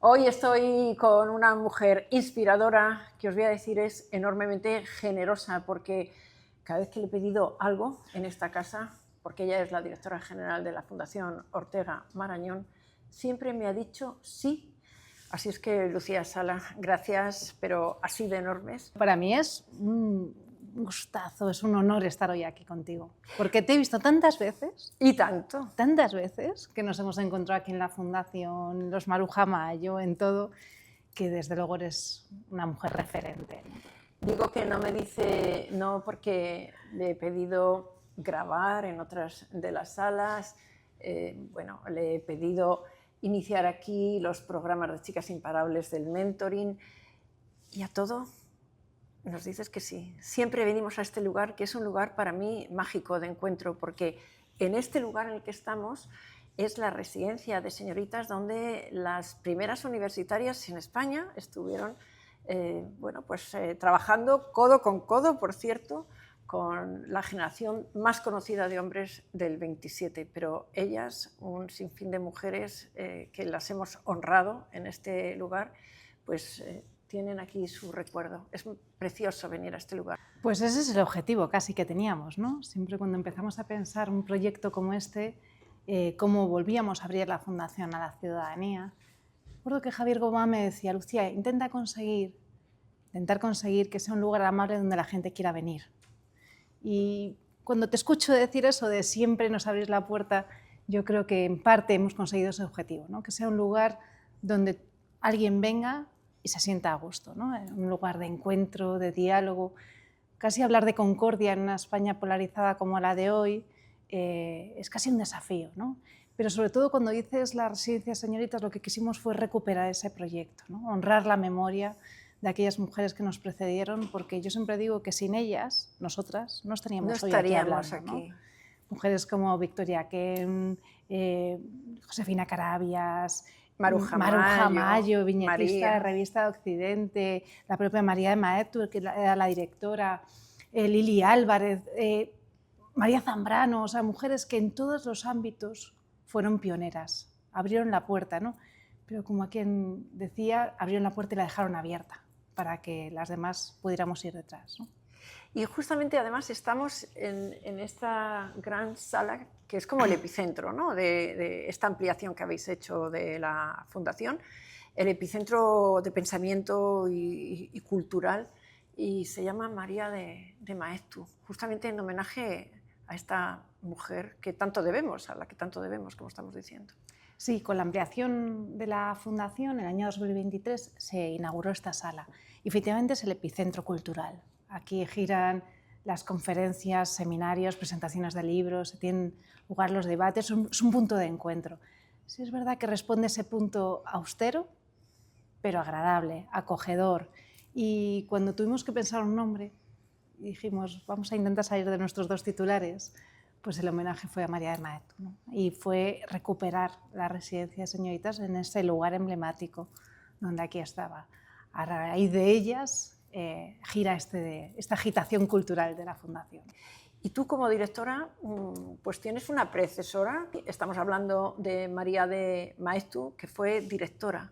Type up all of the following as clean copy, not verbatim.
Hoy estoy con una mujer inspiradora que os voy a decir es enormemente generosa porque cada vez que le he pedido algo en esta casa, porque ella es la directora general de la Fundación Ortega Marañón, siempre me ha dicho sí. Así es que, Lucía Sala, gracias, pero así de enormes. Para mí es un gustazo, es un honor estar hoy aquí contigo, porque te he visto tantas veces que nos hemos encontrado aquí en la Fundación, los Maruja Mayo, en todo, que desde luego eres una mujer referente. Digo que no me dice no porque le he pedido grabar en otras de las salas, bueno, le he pedido iniciar aquí los programas de Chicas Imparables del mentoring y a todo nos dices que sí. Siempre venimos a este lugar, que es un lugar para mí mágico de encuentro, porque en este lugar en el que estamos es la residencia de señoritas donde las primeras universitarias en España estuvieron trabajando codo con codo, por cierto, con la generación más conocida de hombres del 27, pero ellas, un sinfín de mujeres que las hemos honrado en este lugar, pues tienen aquí su recuerdo. Es precioso venir a este lugar. Pues ese es el objetivo casi que teníamos, ¿no? Siempre cuando empezamos a pensar un proyecto como este, cómo volvíamos a abrir la Fundación a la ciudadanía. Recuerdo que Javier Gomá me decía, Lucía, intentar conseguir que sea un lugar amable donde la gente quiera venir. Y cuando te escucho decir eso de siempre nos abrís la puerta, yo creo que en parte hemos conseguido ese objetivo, ¿no? Que sea un lugar donde alguien venga y se sienta a gusto, ¿no? Un lugar de encuentro, de diálogo. Casi hablar de concordia en una España polarizada como la de hoy es casi un desafío, ¿no? Pero sobre todo cuando dices la residencia de señoritas, lo que quisimos fue recuperar ese proyecto, ¿no? Honrar la memoria de aquellas mujeres que nos precedieron, porque yo siempre digo que sin ellas, nosotras, no estaríamos hoy aquí hablando, ¿no? Mujeres como Victoria Kem, Josefina Carabias, Maruja Mayo, viñetista de Revista de Occidente, la propia María de Maeztu, que era la directora, Lili Álvarez, María Zambrano, o sea, mujeres que en todos los ámbitos fueron pioneras, abrieron la puerta, ¿no? Pero como quien decía, abrieron la puerta y la dejaron abierta para que las demás pudiéramos ir detrás, ¿no? Y justamente además estamos en esta gran sala que es como el epicentro, ¿no? de esta ampliación que habéis hecho de la Fundación, el epicentro de pensamiento y cultural, y se llama María de Maeztu, justamente en homenaje a esta mujer que tanto debemos, a la que tanto debemos, como estamos diciendo. Sí, con la ampliación de la Fundación, en el año 2023 se inauguró esta sala y efectivamente es el epicentro cultural. Aquí giran las conferencias, seminarios, presentaciones de libros, tienen lugar los debates, es un punto de encuentro. Sí, es verdad que responde ese punto austero, pero agradable, acogedor. Y cuando tuvimos que pensar un nombre, dijimos, vamos a intentar salir de nuestros dos titulares, pues el homenaje fue a María de Maeztu, ¿no? Y fue recuperar la residencia de señoritas en ese lugar emblemático donde aquí estaba. A raíz de ellas gira esta agitación cultural de la Fundación. Y tú como directora, pues tienes una predecesora. Estamos hablando de María de Maeztu, que fue directora.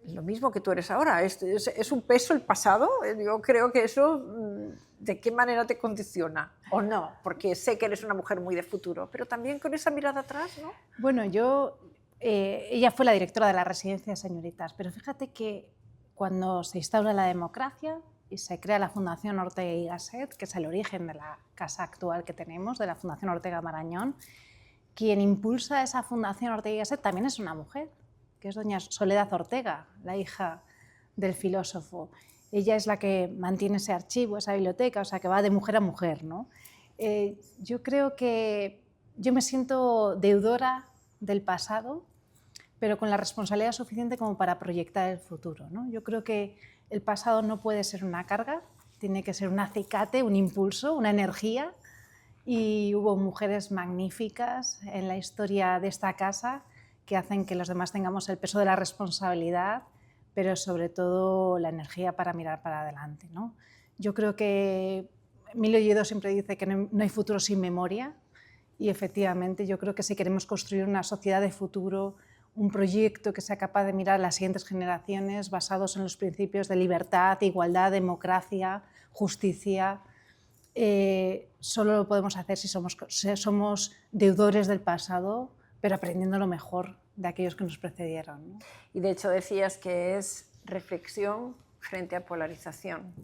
Lo mismo que tú eres ahora, es un peso el pasado. Yo creo que eso, ¿de qué manera te condiciona? ¿O no? Porque sé que eres una mujer muy de futuro, pero también con esa mirada atrás, ¿no? Bueno, ella fue la directora de la residencia de señoritas, pero fíjate que cuando se instaura la democracia y se crea la Fundación Ortega y Gasset, que es el origen de la casa actual que tenemos, de la Fundación Ortega Marañón, quien impulsa esa Fundación Ortega y Gasset también es una mujer, que es doña Soledad Ortega, la hija del filósofo. Ella es la que mantiene ese archivo, esa biblioteca, o sea, que va de mujer a mujer, ¿no? Yo creo que yo me siento deudora del pasado, pero con la responsabilidad suficiente como para proyectar el futuro, ¿no? Yo creo que el pasado no puede ser una carga, tiene que ser un acicate, un impulso, una energía, y hubo mujeres magníficas en la historia de esta casa que hacen que los demás tengamos el peso de la responsabilidad, pero sobre todo la energía para mirar para adelante, ¿no? Yo creo que Emilio Lledó siempre dice que no hay futuro sin memoria, y efectivamente yo creo que si queremos construir una sociedad de futuro, un proyecto que sea capaz de mirar a las siguientes generaciones basados en los principios de libertad, igualdad, democracia, justicia. Solo lo podemos hacer si somos deudores del pasado, pero aprendiendo lo mejor de aquellos que nos precedieron, ¿no? Y de hecho decías que es reflexión frente a polarización.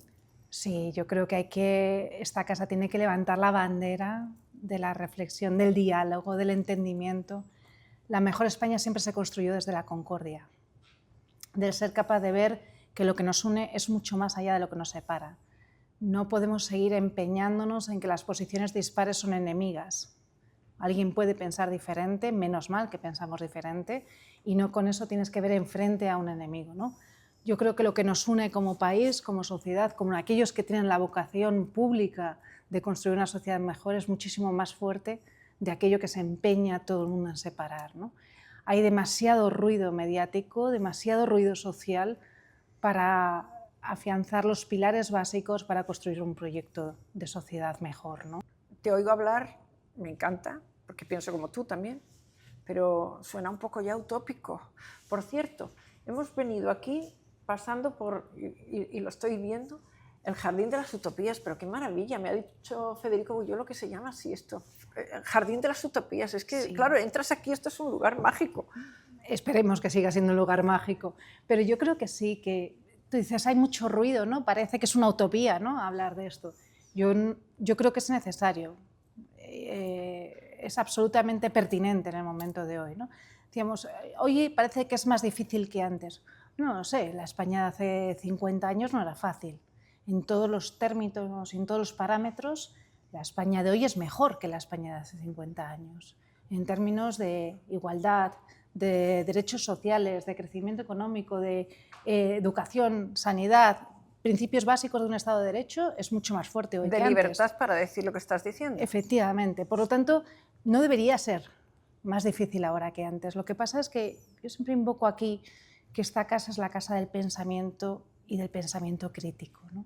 Sí, yo creo que esta casa tiene que levantar la bandera de la reflexión, del diálogo, del entendimiento. La mejor España siempre se construyó desde la concordia, del ser capaz de ver que lo que nos une es mucho más allá de lo que nos separa. No podemos seguir empeñándonos en que las posiciones dispares son enemigas. Alguien puede pensar diferente, menos mal que pensamos diferente, y no con eso tienes que ver enfrente a un enemigo, ¿no? Yo creo que lo que nos une como país, como sociedad, como aquellos que tienen la vocación pública de construir una sociedad mejor, es muchísimo más fuerte de aquello que se empeña todo el mundo en separar, ¿no? Hay demasiado ruido mediático, demasiado ruido social para afianzar los pilares básicos para construir un proyecto de sociedad mejor, ¿no? Te oigo hablar, me encanta, porque pienso como tú también, pero suena un poco ya utópico. Por cierto, hemos venido aquí pasando por, y lo estoy viendo, el Jardín de las Utopías, pero qué maravilla, me ha dicho Federico Buyolo que se llama así esto, el Jardín de las Utopías, es que, sí, claro, entras aquí, esto es un lugar mágico. Esperemos que siga siendo un lugar mágico, pero yo creo que sí, que tú dices, hay mucho ruido, ¿no? Parece que es una utopía, ¿no?, hablar de esto. Yo creo que es necesario, es absolutamente pertinente en el momento de hoy, ¿no? Decíamos, hoy parece que es más difícil que antes. No lo sé, la España de hace 50 años no era fácil. En todos los términos, en todos los parámetros, la España de hoy es mejor que la España de hace 50 años. En términos de igualdad, de derechos sociales, de crecimiento económico, de educación, sanidad, principios básicos de un Estado de Derecho, es mucho más fuerte hoy que antes. De libertad para decir lo que estás diciendo. Efectivamente. Por lo tanto, no debería ser más difícil ahora que antes. Lo que pasa es que yo siempre invoco aquí que esta casa es la casa del pensamiento y del pensamiento crítico, ¿no?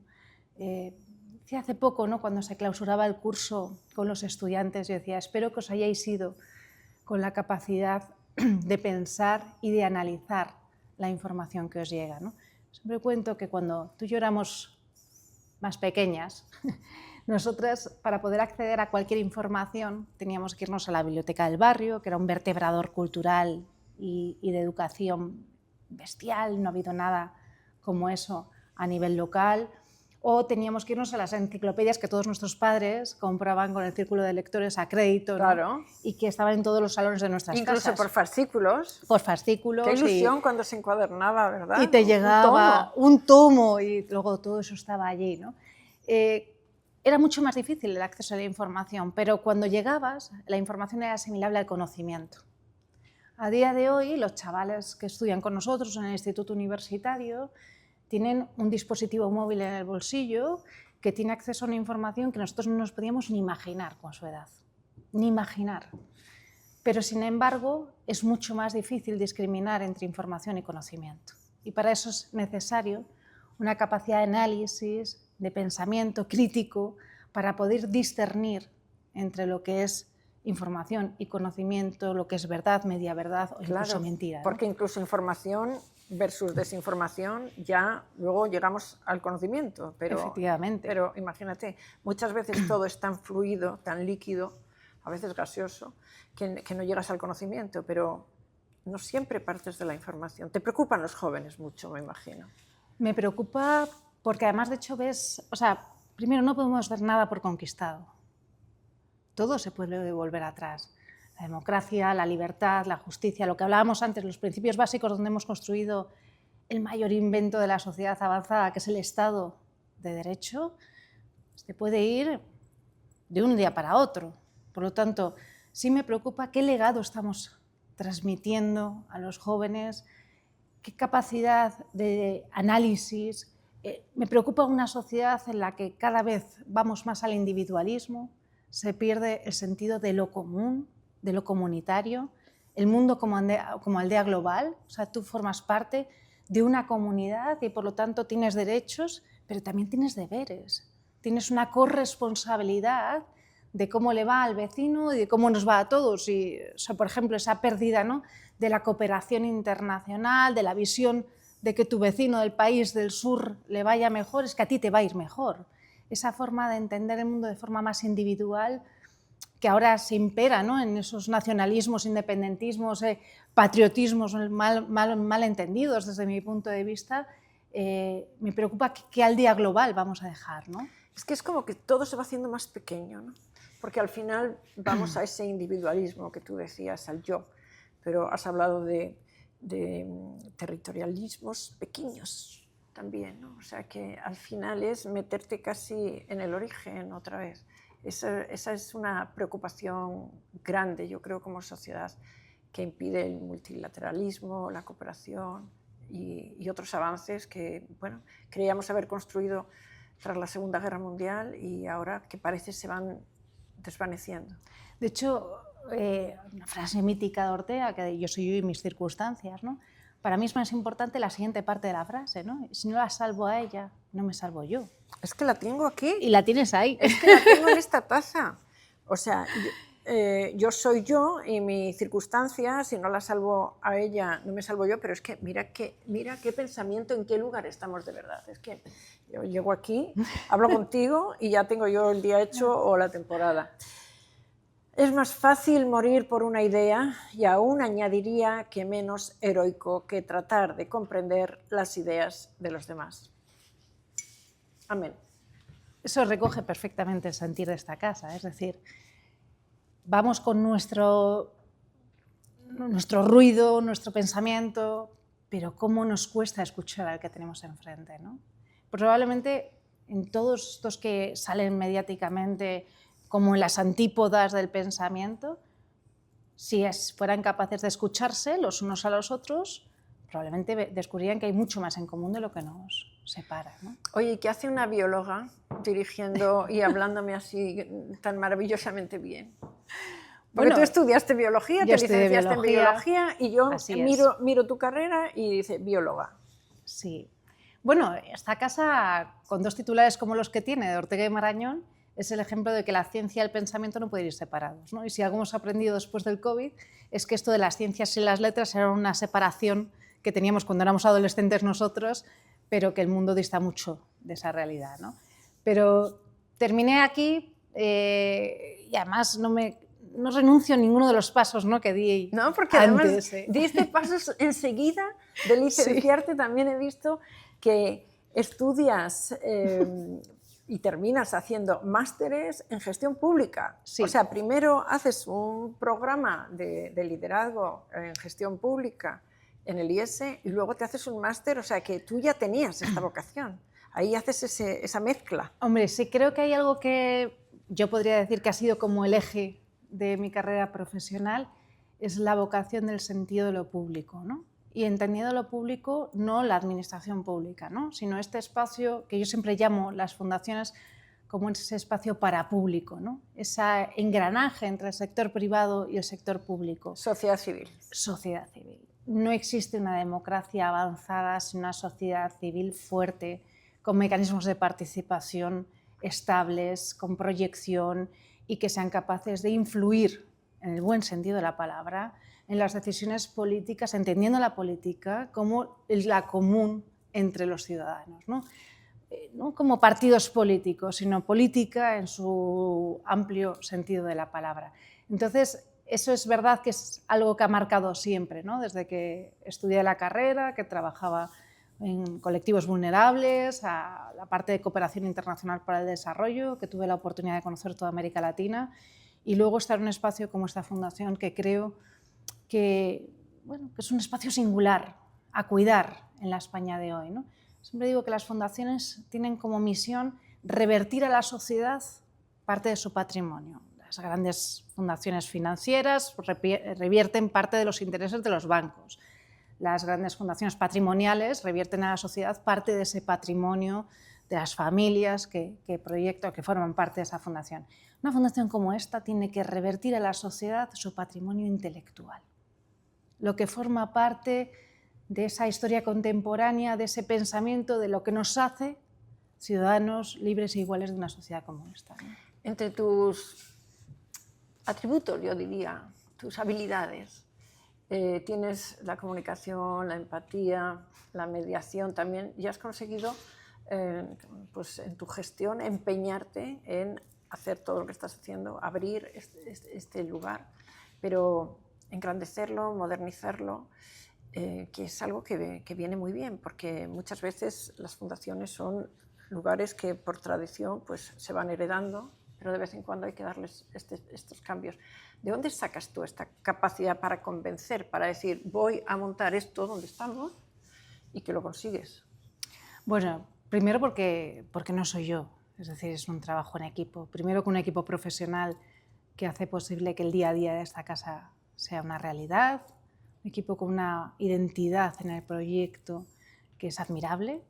Hace poco, ¿no?, cuando se clausuraba el curso con los estudiantes, yo decía, espero que os hayáis ido con la capacidad de pensar y de analizar la información que os llega, ¿no? Siempre cuento que cuando tú y yo éramos más pequeñas, nosotras, para poder acceder a cualquier información, teníamos que irnos a la biblioteca del barrio, que era un vertebrador cultural y de educación bestial, no ha habido nada como eso a nivel local, o teníamos que irnos a las enciclopedias que todos nuestros padres compraban con el círculo de lectores a crédito, ¿no?, claro, y que estaban en todos los salones de nuestras incluso casas. Incluso por fascículos. Por fascículos. Qué ilusión cuando se encuadernaba, ¿verdad? Y te llegaba un tomo y luego todo eso estaba allí, ¿no? Era mucho más difícil el acceso a la información, pero cuando llegabas, la información era asimilable al conocimiento. A día de hoy, los chavales que estudian con nosotros en el instituto universitario tienen un dispositivo móvil en el bolsillo que tiene acceso a una información que nosotros no nos podíamos ni imaginar con su edad, ni imaginar. Pero, sin embargo, es mucho más difícil discriminar entre información y conocimiento. Y para eso es necesario una capacidad de análisis, de pensamiento crítico, para poder discernir entre lo que es información y conocimiento, lo que es verdad, media verdad o incluso mentira, ¿no? Porque incluso información versus desinformación, ya luego llegamos al conocimiento. Pero, efectivamente. Pero imagínate, muchas veces todo es tan fluido, tan líquido, a veces gaseoso, que no llegas al conocimiento, pero no siempre partes de la información. Te preocupan los jóvenes mucho, me imagino. Me preocupa porque además, de hecho, ves, o sea, primero no podemos dar nada por conquistado. Todo se puede volver atrás. La democracia, la libertad, la justicia, lo que hablábamos antes, los principios básicos donde hemos construido el mayor invento de la sociedad avanzada, que es el Estado de Derecho, se puede ir de un día para otro. Por lo tanto, sí me preocupa qué legado estamos transmitiendo a los jóvenes, qué capacidad de análisis. Me preocupa una sociedad en la que cada vez vamos más al individualismo, se pierde el sentido de lo común, de lo comunitario, el mundo como aldea global. O sea, tú formas parte de una comunidad y por lo tanto tienes derechos, pero también tienes deberes. Tienes una corresponsabilidad de cómo le va al vecino y de cómo nos va a todos. Y, o sea, por ejemplo, esa pérdida, ¿no?, de la cooperación internacional, de la visión de que tu vecino del país del sur le vaya mejor, es que a ti te va a ir mejor. Esa forma de entender el mundo de forma más individual que ahora se impera, ¿no?, en esos nacionalismos, independentismos, patriotismos mal entendidos desde mi punto de vista, me preocupa qué aldea global vamos a dejar, ¿no? Es que es como que todo se va haciendo más pequeño, ¿no? Porque al final vamos a ese individualismo que tú decías, al yo, pero has hablado de territorialismos pequeños también, ¿no? O sea que al final es meterte casi en el origen otra vez. Esa es una preocupación grande, yo creo, como sociedad, que impide el multilateralismo, la cooperación y otros avances que, bueno, creíamos haber construido tras la Segunda Guerra Mundial y ahora que parece se van desvaneciendo. De hecho, una frase mítica de Ortega, que yo soy yo y mis circunstancias, ¿no? Para mí es más importante la siguiente parte de la frase, ¿no? Si no la salvo a ella, no me salvo yo. Es que la tengo aquí. Y la tienes ahí. Es que la tengo en esta taza. O sea, yo soy yo y mi circunstancia, si no la salvo a ella, no me salvo yo, pero es que mira qué pensamiento, en qué lugar estamos de verdad. Es que yo llego aquí, hablo contigo y ya tengo yo el día hecho o la temporada. Es más fácil morir por una idea y aún añadiría que menos heroico que tratar de comprender las ideas de los demás. Amén. Eso recoge perfectamente el sentir de esta casa, es decir, vamos con nuestro ruido, nuestro pensamiento, pero cómo nos cuesta escuchar al que tenemos enfrente, ¿no? Probablemente en todos estos que salen mediáticamente como en las antípodas del pensamiento, si fueran capaces de escucharse los unos a los otros, probablemente descubrirían que hay mucho más en común de lo que nos separa, ¿no? Oye, ¿qué hace una bióloga dirigiendo y hablándome así tan maravillosamente bien? Porque tú estudiaste biología, te licenciaste en biología y yo miro tu carrera y dice bióloga. Sí. Bueno, esta casa, con dos titulares como los que tiene, de Ortega y Marañón, es el ejemplo de que la ciencia y el pensamiento no pueden ir separados, ¿no? Y si algo hemos aprendido después del COVID es que esto de las ciencias y las letras era una separación que teníamos cuando éramos adolescentes nosotros, pero que el mundo dista mucho de esa realidad, ¿no? Pero terminé aquí y además no renuncio a ninguno de los pasos, ¿no?, que di no, porque antes. Además diste pasos enseguida de licenciarte. Sí. También he visto que estudias y terminas haciendo másteres en gestión pública. Sí. O sea, primero haces un programa de liderazgo en gestión pública en el IES y luego te haces un máster, o sea que tú ya tenías esta vocación. Ahí haces esa mezcla. Hombre, sí, creo que hay algo que yo podría decir que ha sido como el eje de mi carrera profesional, es la vocación del sentido de lo público, ¿no? Y entendiendo lo público, no la administración pública, ¿no?, sino este espacio que yo siempre llamo las fundaciones como ese espacio para público, ¿no?, ese engranaje entre el sector privado y el sector público. Sociedad civil. Sociedad civil. No existe una democracia avanzada sin una sociedad civil fuerte, con mecanismos de participación estables, con proyección y que sean capaces de influir, en el buen sentido de la palabra, en las decisiones políticas, entendiendo la política como la común entre los ciudadanos, ¿no? No como partidos políticos, sino política en su amplio sentido de la palabra. Entonces, eso es verdad que es algo que ha marcado siempre, ¿no?, desde que estudié la carrera, que trabajaba en colectivos vulnerables, a la parte de cooperación internacional para el desarrollo, que tuve la oportunidad de conocer toda América Latina, y luego estar en un espacio como esta fundación que creo que, bueno, que es un espacio singular a cuidar en la España de hoy, ¿no? Siempre digo que las fundaciones tienen como misión revertir a la sociedad parte de su patrimonio. Las grandes fundaciones financieras revierten parte de los intereses de los bancos. Las grandes fundaciones patrimoniales revierten a la sociedad parte de ese patrimonio de las familias que proyectan, que forman parte de esa fundación. Una fundación como esta tiene que revertir a la sociedad su patrimonio intelectual, lo que forma parte de esa historia contemporánea, de ese pensamiento de lo que nos hace ciudadanos libres e iguales de una sociedad como esta, ¿no? Entre tus atributos, yo diría, tus habilidades, tienes la comunicación, la empatía, la mediación también, y has conseguido pues en tu gestión empeñarte en hacer todo lo que estás haciendo, abrir este lugar, pero engrandecerlo, modernizarlo, que es algo que viene muy bien, porque muchas veces las fundaciones son lugares que por tradición pues, se van heredando, pero de vez en cuando hay que darles estos cambios. ¿De dónde sacas tú esta capacidad para convencer, para decir voy a montar esto donde estamos y que lo consigues? Bueno, primero porque no soy yo, es decir, es un trabajo en equipo. Primero con un equipo profesional que hace posible que el día a día de esta casa sea una realidad, un equipo con una identidad en el proyecto que es admirable,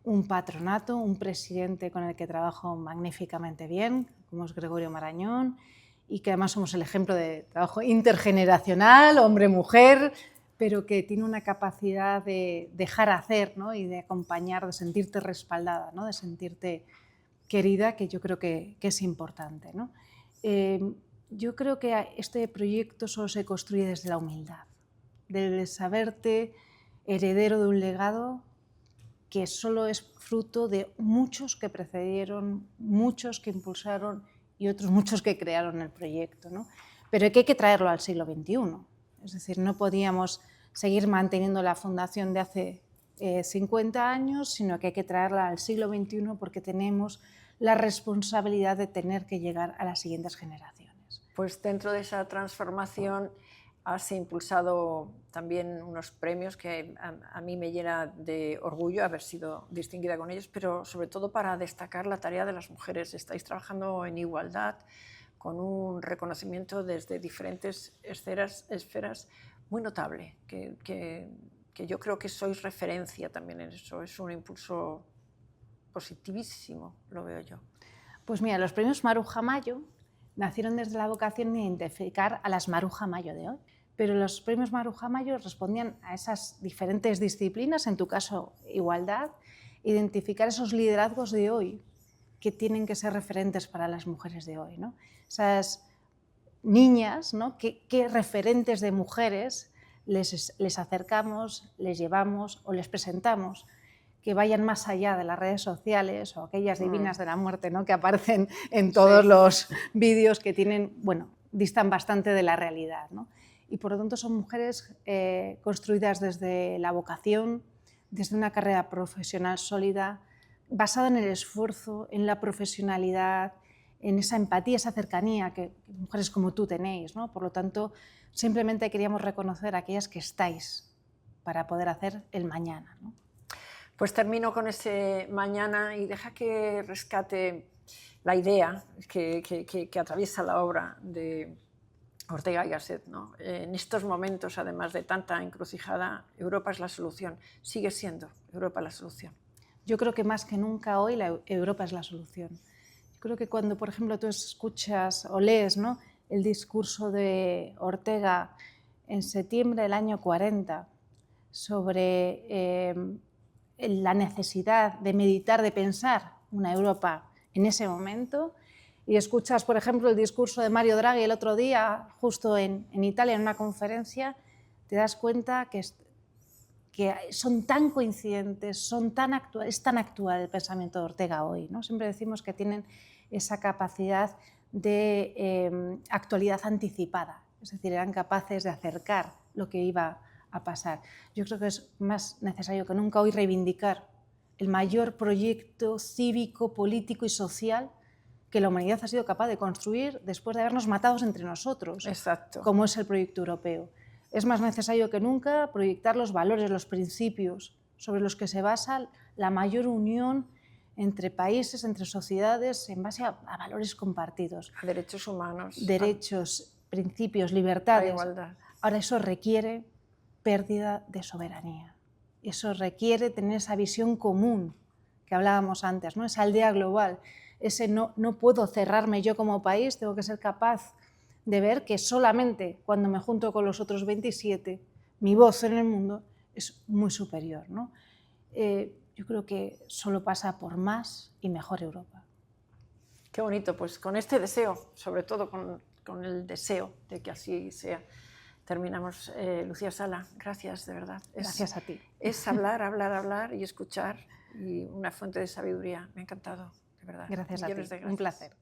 un patronato, un presidente con el que trabajo magníficamente bien, como es Gregorio Marañón, y que además somos el ejemplo de trabajo intergeneracional, hombre-mujer, pero que tiene una capacidad de dejar hacer, ¿no? Y de acompañar, de sentirte respaldada, ¿no? De sentirte querida, que yo creo que es importante, ¿no? Yo creo que este proyecto solo se construye desde la humildad, de saberte heredero de un legado que solo es fruto de muchos que precedieron, muchos que impulsaron y otros muchos que crearon el proyecto, ¿no? Pero que hay que traerlo al siglo XXI. Es decir, no podíamos seguir manteniendo la fundación de hace 50 años, sino que hay que traerla al siglo XXI porque tenemos la responsabilidad de tener que llegar a las siguientes generaciones. Pues dentro de esa transformación has impulsado también unos premios que a mí me llena de orgullo haber sido distinguida con ellos, pero sobre todo para destacar la tarea de las mujeres. Estáis trabajando en igualdad, con un reconocimiento desde diferentes esferas muy notable, que yo creo que sois referencia también en eso. Es un impulso positivísimo, lo veo yo. Pues mira, los premios Maruja Mayo nacieron desde la vocación de identificar a las Maruja Mayo de hoy. Pero los premios Maruja Mayo respondían a esas diferentes disciplinas, en tu caso igualdad, identificar esos liderazgos de hoy que tienen que ser referentes para las mujeres de hoy, ¿no? Esas niñas, ¿no? ¿Qué referentes de mujeres les acercamos, les llevamos o les presentamos que vayan más allá de las redes sociales o aquellas divinas de la muerte, ¿no? Que aparecen en todos los vídeos que tienen, bueno, distan bastante de la realidad, ¿no? Y por lo tanto son mujeres construidas desde la vocación, desde una carrera profesional sólida, basada en el esfuerzo, en la profesionalidad, en esa empatía, esa cercanía que mujeres como tú tenéis, ¿no? Por lo tanto, simplemente queríamos reconocer a aquellas que estáis para poder hacer el mañana, ¿no? Pues termino con ese mañana y deja que rescate la idea que atraviesa la obra de Ortega y Gasset, ¿no? En estos momentos, además de tanta encrucijada, Europa es la solución. Sigue siendo Europa la solución. Yo creo que más que nunca hoy Europa es la solución. Yo creo que cuando, por ejemplo, tú escuchas o lees, ¿no?, el discurso de Ortega en septiembre del año 40 sobre la necesidad de meditar, de pensar una Europa en ese momento, y escuchas, por ejemplo, el discurso de Mario Draghi el otro día, justo en Italia, en una conferencia, te das cuenta que son tan coincidentes, es tan actual el pensamiento de Ortega hoy, ¿no? Siempre decimos que tienen esa capacidad de actualidad anticipada, es decir, eran capaces de acercar lo que iba a pasar. Yo creo que es más necesario que nunca hoy reivindicar el mayor proyecto cívico, político y social que la humanidad ha sido capaz de construir después de habernos matado entre nosotros. Exacto. Como es el proyecto europeo. Es más necesario que nunca proyectar los valores, los principios sobre los que se basa la mayor unión entre países, entre sociedades, en base a valores compartidos. A derechos humanos. Derechos, principios, libertades. A igualdad. Ahora, eso requiere pérdida de soberanía. Eso requiere tener esa visión común que hablábamos antes, ¿no? Esa aldea global. Ese no puedo cerrarme yo como país, tengo que ser capaz de ver que solamente cuando me junto con los otros 27, mi voz en el mundo es muy superior, ¿no? Yo creo que solo pasa por más y mejor Europa. Qué bonito, pues con este deseo, sobre todo con el deseo de que así sea, terminamos. Lucía Sala, gracias, de verdad. Gracias a ti. Es hablar, hablar, hablar y escuchar, y una fuente de sabiduría. Me ha encantado, de verdad. Gracias a ti. Millones de Un gracias. placer.